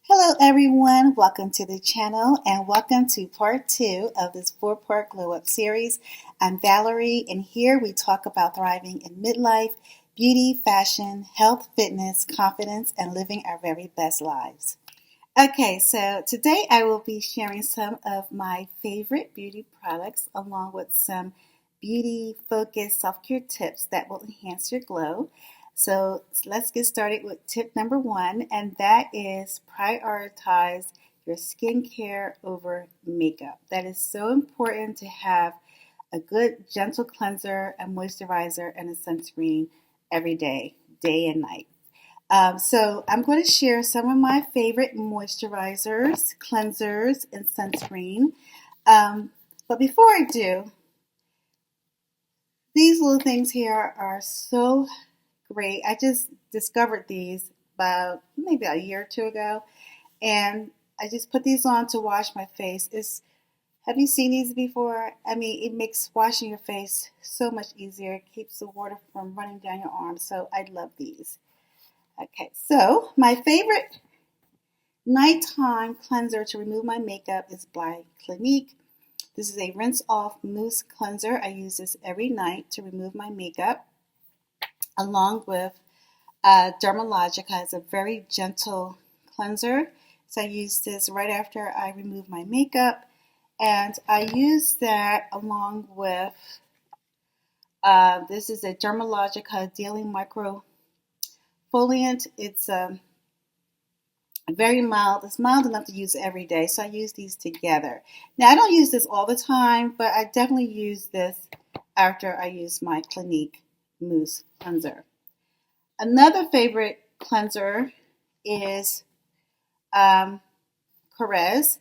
Hello everyone, welcome to the channel and welcome to part 2 of this 4-part glow up series. I'm Valerie and here we talk about thriving in midlife, beauty, fashion, health, fitness, confidence, and living our very best lives. Okay, so today I will be sharing some of my favorite beauty products along with some beauty focused self-care tips that will enhance your glow. So let's get started with tip number 1, and that is prioritize your skincare over makeup. That is so important to have a good gentle cleanser, a moisturizer, and a sunscreen every day, day and night. So I'm going to share some of my favorite moisturizers, cleansers, and sunscreen. But before I do, these little things here are so great. I just discovered these about maybe a year or two ago, and I just put these on to wash my face. Have you seen these before? I mean, it makes washing your face so much easier. It keeps the water from running down your arms, so I love these. Okay, so my favorite nighttime cleanser to remove my makeup is by Clinique. This is a rinse off mousse cleanser. I use this every night to remove my makeup, along with Dermalogica. It's a very gentle cleanser. So I use this right after I remove my makeup, and I use that along with this is a Dermalogica Daily Micro Foliant. It's very mild. It's mild enough to use every day, so I use these together. Now, I don't use this all the time, but I definitely use this after I use my Clinique Mousse Cleanser. Another favorite cleanser is Caress,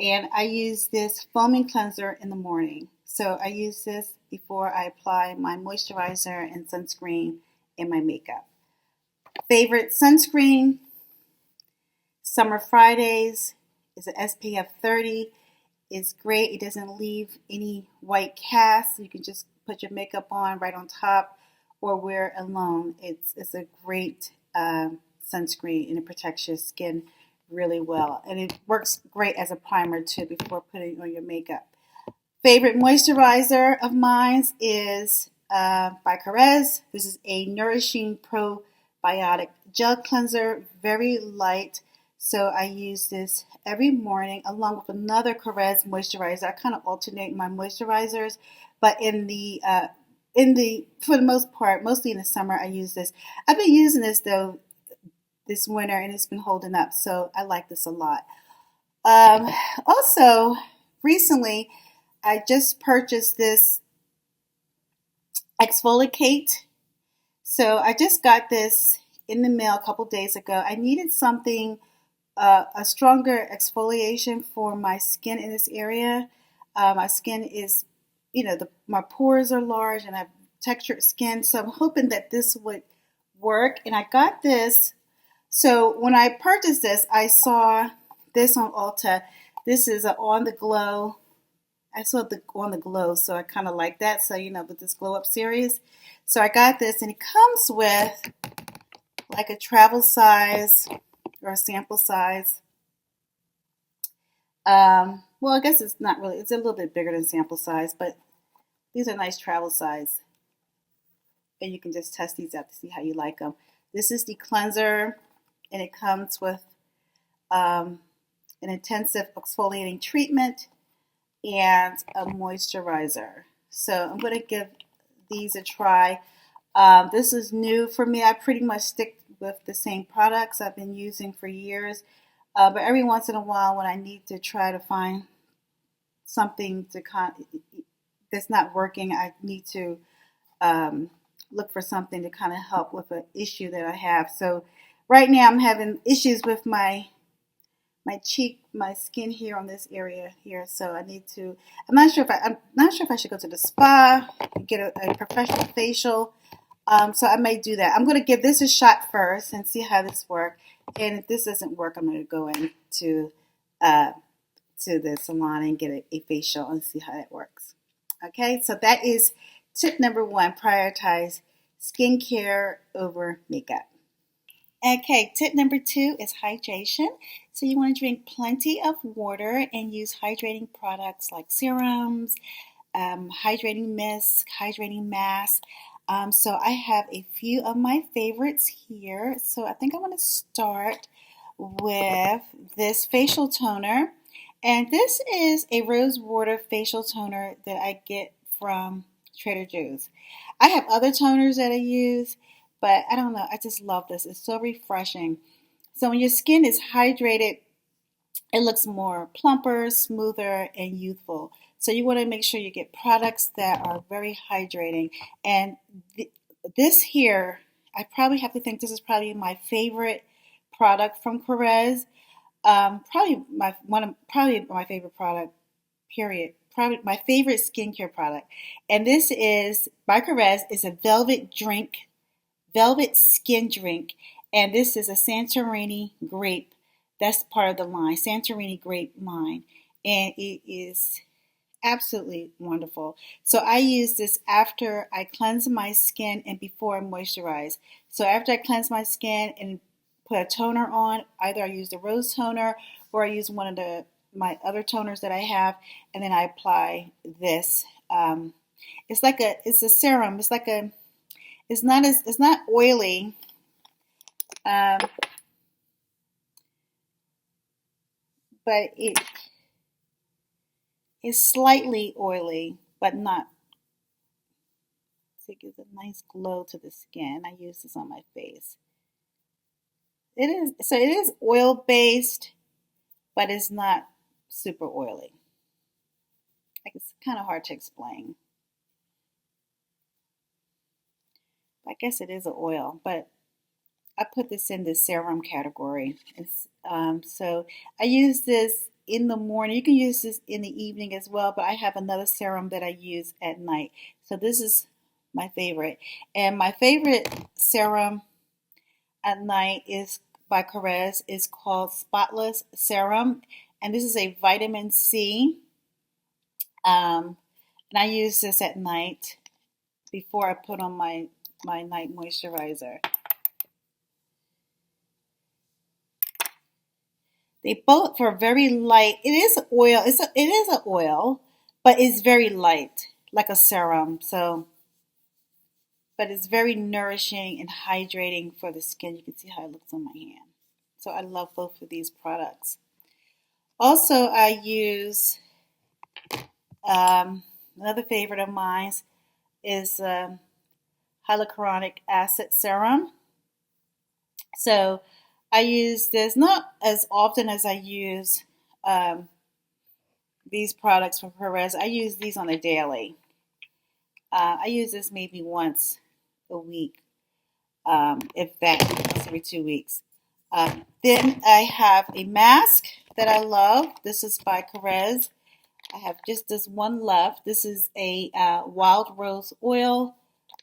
and I use this foaming cleanser in the morning. So I use this before I apply my moisturizer and sunscreen and my makeup. Favorite sunscreen, Summer Fridays, is an SPF 30. It's great. It doesn't leave any white cast. You can just put your makeup on right on top or wear it alone. It's a great sunscreen, and it protects your skin really well. And it works great as a primer too before putting on your makeup. Favorite moisturizer of mine is by Caress. This is a nourishing probiotic gel cleanser, very light. So I use this every morning along with another Caress moisturizer. I kind of alternate my moisturizers, but for the most part, mostly in the summer, I use this. I've been using this though this winter, and it's been holding up, so I like this a lot. Also, recently, I just purchased this exfoliate. So I just got this in the mail a couple days ago. I needed something, a stronger exfoliation for my skin in this area. My skin is, my pores are large and I have textured skin, so I'm hoping that this would work. And I got this. So when I purchased this, I saw this on Ulta. This is On the Glow. I saw the On the Glow, so I kind of like that. So, with this glow up series. So I got this, and it comes with like a travel size or a sample size. Well, I guess it's not really, it's a little bit bigger than sample size, but these are nice travel size. And you can just test these out to see how you like them. This is the cleanser, and it comes with an intensive exfoliating treatment and a moisturizer. So I'm going to give these a try. This is new for me. I pretty much stick with the same products I've been using for years. But every once in a while, when I need to try to find something that's not working, I need to look for something to kind of help with an issue that I have. So right now I'm having issues with my cheek, my skin here on this area here. So I need to. I'm not sure if I should go to the spa and get a professional facial. So I may do that. I'm going to give this a shot first and see how this works. And if this doesn't work, I'm going to go into to the salon and get a facial and see how that works. Okay, so that is tip number 1: prioritize skincare over makeup. Okay, tip number 2 is hydration. So you want to drink plenty of water and use hydrating products like serums, hydrating mist, hydrating mask. So I have a few of my favorites here. So I think I want to start with this facial toner. And this is a rose water facial toner that I get from Trader Joe's. I have other toners that I use, but I don't know. I just love this. It's so refreshing. So when your skin is hydrated, it looks more plumper, smoother, and youthful. So you want to make sure you get products that are very hydrating. And this here, I probably have to think this is probably my favorite product from Perez. Probably my favorite product. Period. Probably my favorite skincare product. And this is by Perez. It's a velvet skin drink, and this is a Santorini grape. That's part of the line, Santorini grape line, and it is absolutely wonderful. So I use this after I cleanse my skin and before I moisturize. So after I cleanse my skin and put a toner on, either I use the rose toner or I use one of my other toners that I have, and then I apply this. It's a serum. It's not oily. Um, but it is slightly oily, but not. So it gives a nice glow to the skin. I use this on my face. It is oil based, but it's not super oily. Like it's kind of hard to explain. I guess it is an oil, but I put this in the serum category. So I use this in the morning. You can use this in the evening as well, but I have another serum that I use at night. So this is my favorite. And my favorite serum at night is by Perez. It's called Spotless Serum. And this is a vitamin C. And I use this at night before I put on my night moisturizer. They both are very light. It is oil. It is an oil, but it's very light, like a serum. So, but it's very nourishing and hydrating for the skin. You can see how it looks on my hand. So I love both of these products. Also, I use another favorite of mine is hyaluronic acid serum. So I use this not as often as I use these products from Perez. I use these on a daily. I use this maybe once a week, if that, once every 2 weeks. Then I have a mask that I love. This is by Perez. I have just this one left. This is a wild rose oil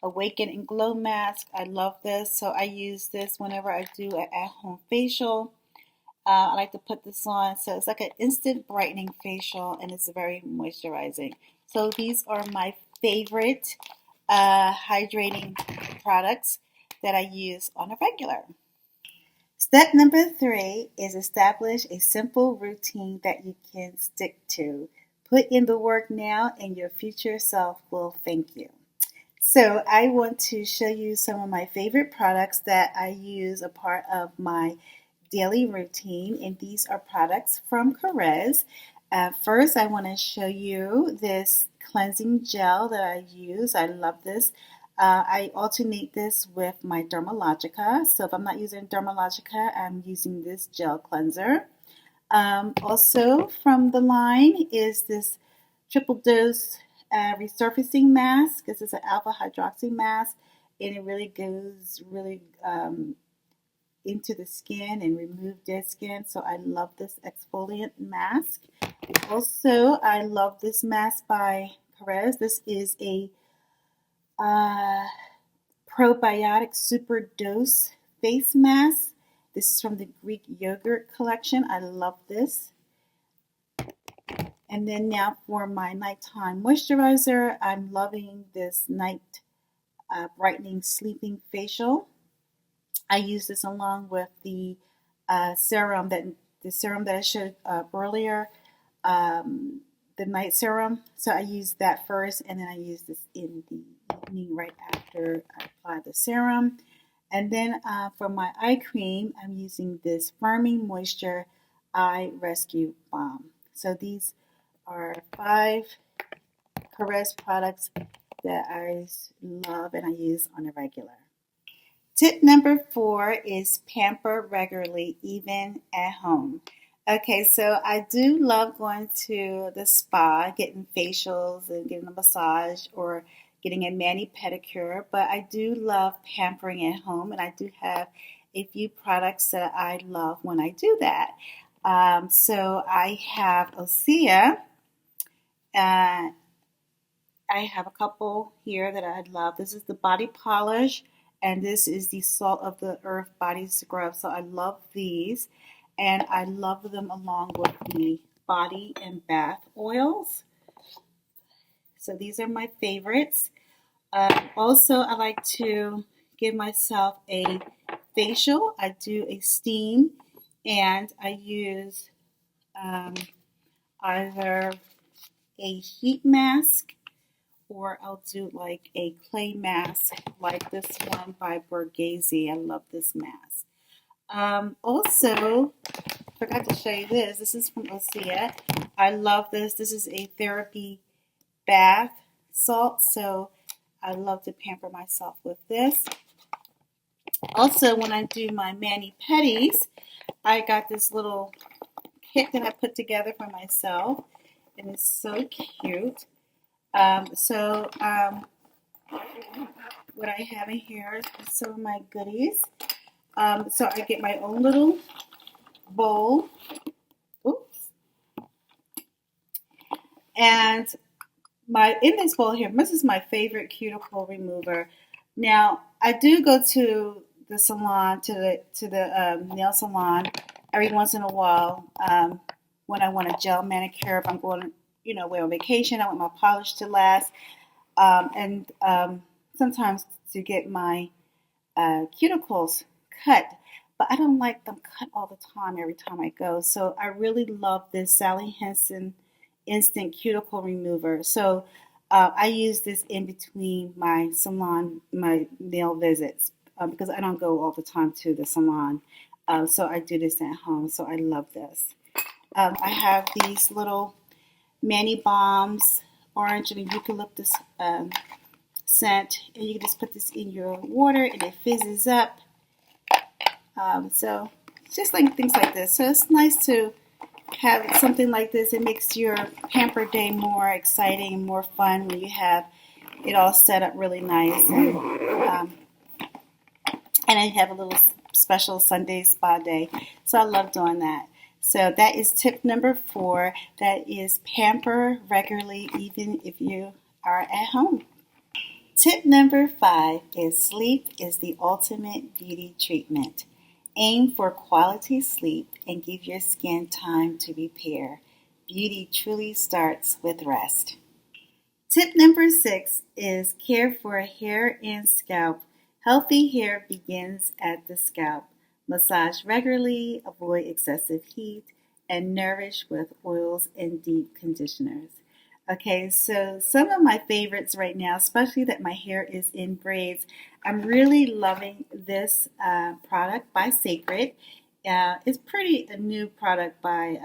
Awaken and Glow mask. I love this. So I use this whenever I do an at-home facial. I like to put this on. So it's like an instant brightening facial, and it's very moisturizing. So these are my favorite hydrating products that I use on a regular. Step number 3 is establish a simple routine that you can stick to. Put in the work now, and your future self will thank you. So I want to show you some of my favorite products that I use a part of my daily routine, and these are products from Perez. First, I want to show you this cleansing gel that I use. I love this. I alternate this with my Dermalogica. So if I'm not using Dermalogica, I'm using this gel cleanser. Also from the line is this triple dose resurfacing mask. This is an alpha hydroxy mask, and it really goes into the skin and remove dead skin. So I love this exfoliant mask. Also, I love this mask by Perez. This is a probiotic super dose face mask. This is from the Greek yogurt collection. I love this. And then now for my nighttime moisturizer, I'm loving this night brightening sleeping facial. I use this along with the serum that I showed earlier, the night serum. So I use that first, and then I use this in the evening right after I apply the serum. And then for my eye cream, I'm using this Firming Moisture Eye Rescue Balm. So these are 5 Caress products that I love and I use on a regular. Tip number 4 is pamper regularly, even at home. Okay, so I do love going to the spa, getting facials and getting a massage or getting a mani-pedicure, but I do love pampering at home, and I do have a few products that I love when I do that. So I have Osea. I have a couple here that I love. This is the body polish, and this is the salt of the earth body scrub. So I love these, and I love them along with the body and bath oils. So these are my favorites. Also, I like to give myself a facial. I do a steam, and I use either a heat mask, or I'll do like a clay mask like this one by Borghese. I love this mask. Also, forgot to show you this. This is from Osea. I love this. This is a therapy bath salt, so I love to pamper myself with this. Also, when I do my mani-pedis, I got this little kit that I put together for myself, and it's so cute. What I have in here is some of my goodies. So I get my own little bowl. Oops. And in this bowl here, this is my favorite cuticle remover. Now, I do go to the salon, to the nail salon every once in a while when I want a gel manicure. If I'm going, away on vacation, I want my polish to last. And sometimes to get my cuticles cut, but I don't like them cut all the time every time I go. So I really love this Sally Hansen Instant Cuticle Remover. So I use this in between my nail visits because I don't go all the time to the salon. So I do this at home. So I love this. I have these little mani bombs, orange and eucalyptus scent, and you can just put this in your water and it fizzes up. So just like things like this. So it's nice to have something like this. It makes your pamper day more exciting and more fun when you have it all set up really nice. And I have a little special Sunday spa day. So I love doing that. So that is tip number 4. That is pamper regularly, even if you are at home. Tip number 5 is sleep is the ultimate beauty treatment. Aim for quality sleep and give your skin time to repair. Beauty truly starts with rest. Tip number 6 is care for hair and scalp. Healthy hair begins at the scalp. Massage regularly, avoid excessive heat, and nourish with oils and deep conditioners. Okay, so some of my favorites right now, especially that my hair is in braids, I'm really loving this product by Sacred. It's a new product by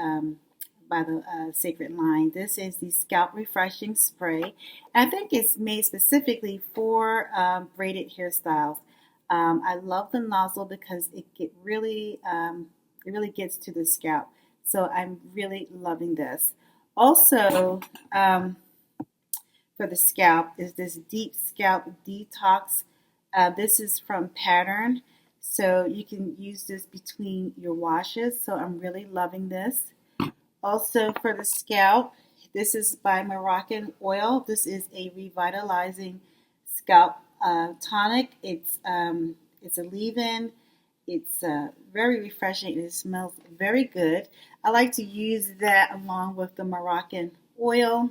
the Sacred line. This is the Scalp Refreshing Spray. I think it's made specifically for braided hairstyles. I love the nozzle because it really gets to the scalp. So I'm really loving this. Also, for the scalp is this Deep Scalp Detox. This is from Pattern. So you can use this between your washes. So I'm really loving this. Also for the scalp, this is by Moroccan Oil. This is a revitalizing scalp tonic. It's a leave-in. It's very refreshing and it smells very good. I like to use that along with the Moroccan oil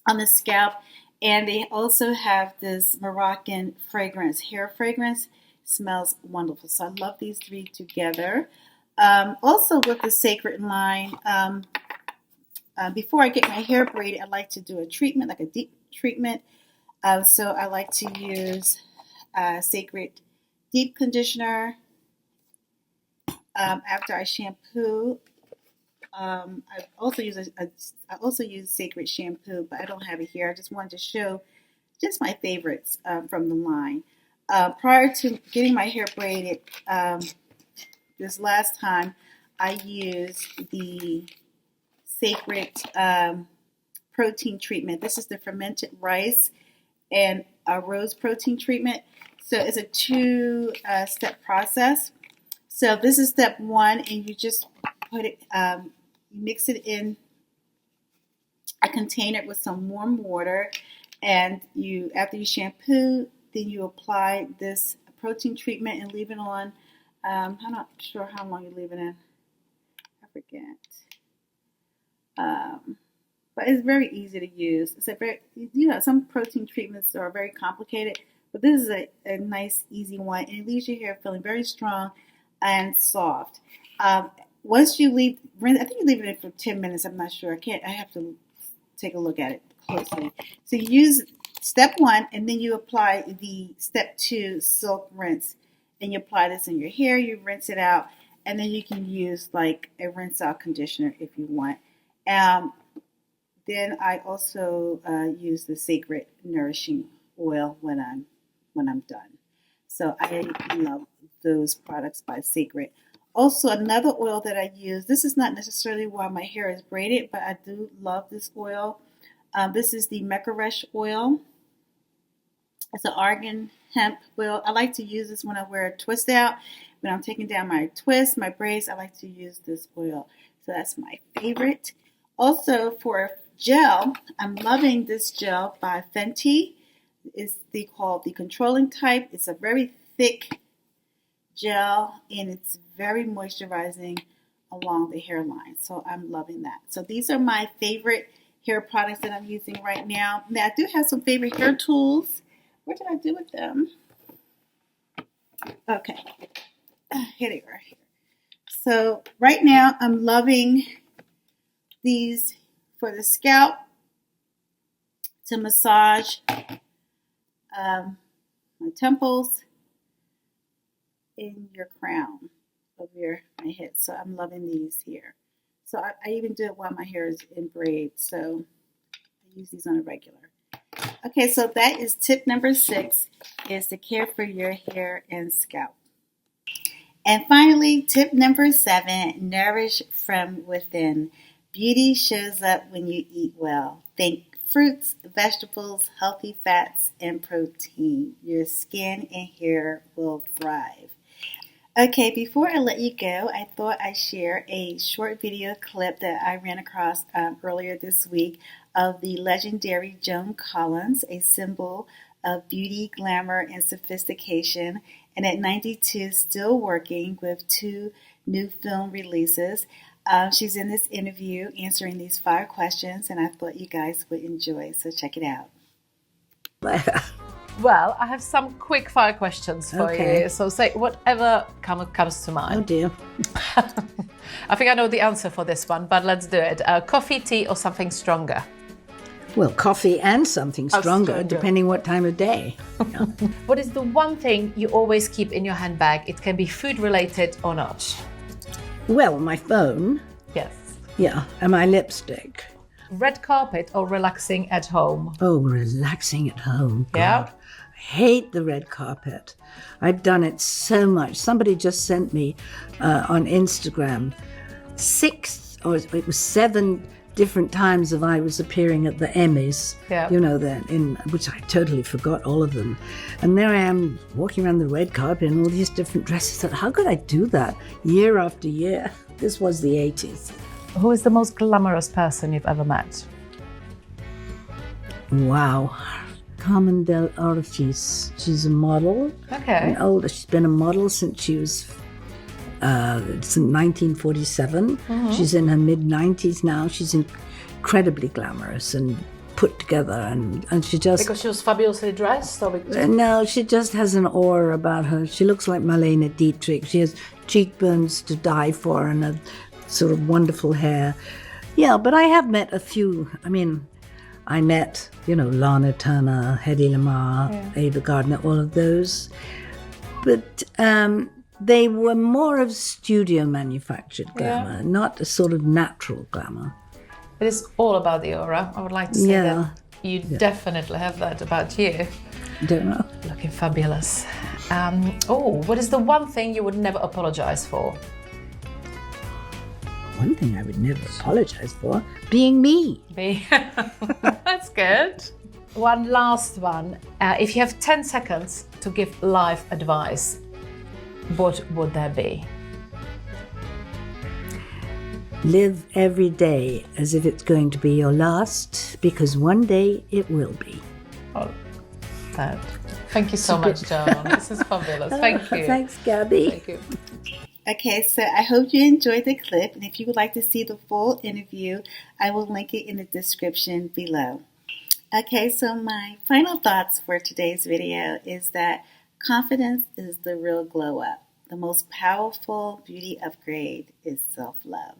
on the scalp. And they also have this Moroccan fragrance, hair fragrance. Smells wonderful. So I love these three together. Also with the Sacred line, before I get my hair braided, I like to do a treatment, like a deep treatment. So I like to use Sacred Deep Conditioner after I shampoo. I also use Sacred shampoo, but I don't have it here. I just wanted to show just my favorites from the line. Prior to getting my hair braided, this last time, I used the Sacred protein treatment. This is the fermented rice and rose protein treatment. So it's a two-step process. So this is step one, and you just put it, mix it in a container with some warm water, and after you shampoo, then you apply this protein treatment and leave it on. I'm not sure how long you leave it in. I forget. But it's very easy to use. It's some protein treatments are very complicated, but this is a nice, easy one, and it leaves your hair feeling very strong and soft. Once you rinse, I think you leave it in for 10 minutes. I'm not sure. I have to take a look at it closely. So you use step one, and then you apply the step two silk rinse, and you apply this in your hair. You rinse it out, and then you can use like a rinse out conditioner if you want. Then I also use the Sacred Nourishing Oil when I'm done. So I love those products by Sacred. Also, another oil that I use, this is not necessarily why my hair is braided, but I do love this oil. This is the Mekaresh oil. It's an argan hemp oil. I like to use this when I wear a twist out. When I'm taking down my twists, my braids, I like to use this oil. So that's my favorite. Also, for gel, I'm loving this gel by Fenty. It's called the Controlling Type. It's a very thick gel, and it's very moisturizing along the hairline. So I'm loving that. So these are my favorite hair products that I'm using right now. Now, I do have some favorite hair tools. What did I do with them? Okay. Here they are. So right now, I'm loving these for the scalp to massage my temples in your crown of my head. So I'm loving these here. So I even do it while my hair is in braids. So I use these on a regular. Okay, so that is tip number 6, is to care for your hair and scalp. And finally, tip number 7, nourish from within. Beauty shows up when you eat well. Think fruits, vegetables, healthy fats, and protein. Your skin and hair will thrive. Okay, before I let you go, I thought I'd share a short video clip that I ran across earlier this week of the legendary Joan Collins, a symbol of beauty, glamour, and sophistication, and at 92, still working with 2 new film releases. She's in this interview answering these 5 questions, and I thought you guys would enjoy, so check it out. Well, I have some quick fire questions for you. So say whatever comes to mind. Oh dear. I think I know the answer for this one, but let's do it. Coffee, tea, or something stronger? Well, coffee and something stronger, depending what time of day. Yeah. What is the one thing you always keep in your handbag? It can be food related or not. Well, my phone. Yes. Yeah, and my lipstick. Red carpet or relaxing at home? Oh, relaxing at home. God. Yeah. I hate the red carpet. I've done it so much. Somebody just sent me on Instagram 7 different times of I was appearing at the Emmys, you know, which I totally forgot all of them. And there I am walking around the red carpet in all these different dresses. I thought, how could I do that year after year? This was the 80s. Who is the most glamorous person you've ever met? Wow. Carmen Del Ortiz. She's a model. Okay. And older. She's been a model since she was since 1947. Mm-hmm. She's in her mid-90s now. She's incredibly glamorous and put together, and she just... Because she was fabulously dressed? Or because... No, she just has an aura about her. She looks like Marlene Dietrich. She has cheekbones to die for and a sort of wonderful hair. Yeah, but I have met a few. I mean, I met, Lana Turner, Hedy Lamarr, Ava Gardner, all of those. But they were more of studio manufactured glamour, not a sort of natural glamour. It is all about the aura. I would like to say that you definitely have that about you. Don't know. Looking fabulous. What is the one thing you would never apologize for? One thing I would never apologize for, being me. That's good. One last one. If you have 10 seconds to give life advice, what would that be? Live every day as if it's going to be your last, because one day it will be. Oh, that. Thank you so much, Joan. This is fabulous. Thank you. Thanks, Gabby. Thank you. Okay, so I hope you enjoyed the clip, and if you would like to see the full interview, I will link it in the description below. Okay, so my final thoughts for today's video is that confidence is the real glow up. The most powerful beauty upgrade is self-love.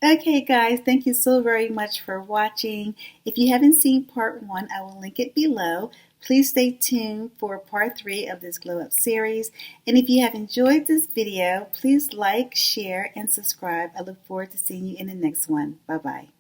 Okay guys, thank you so very much for watching. If you haven't seen part 1, I will link it below. Please stay tuned for part 3 of this glow up series. And if you have enjoyed this video, please like, share, and subscribe. I look forward to seeing you in the next one. Bye-bye.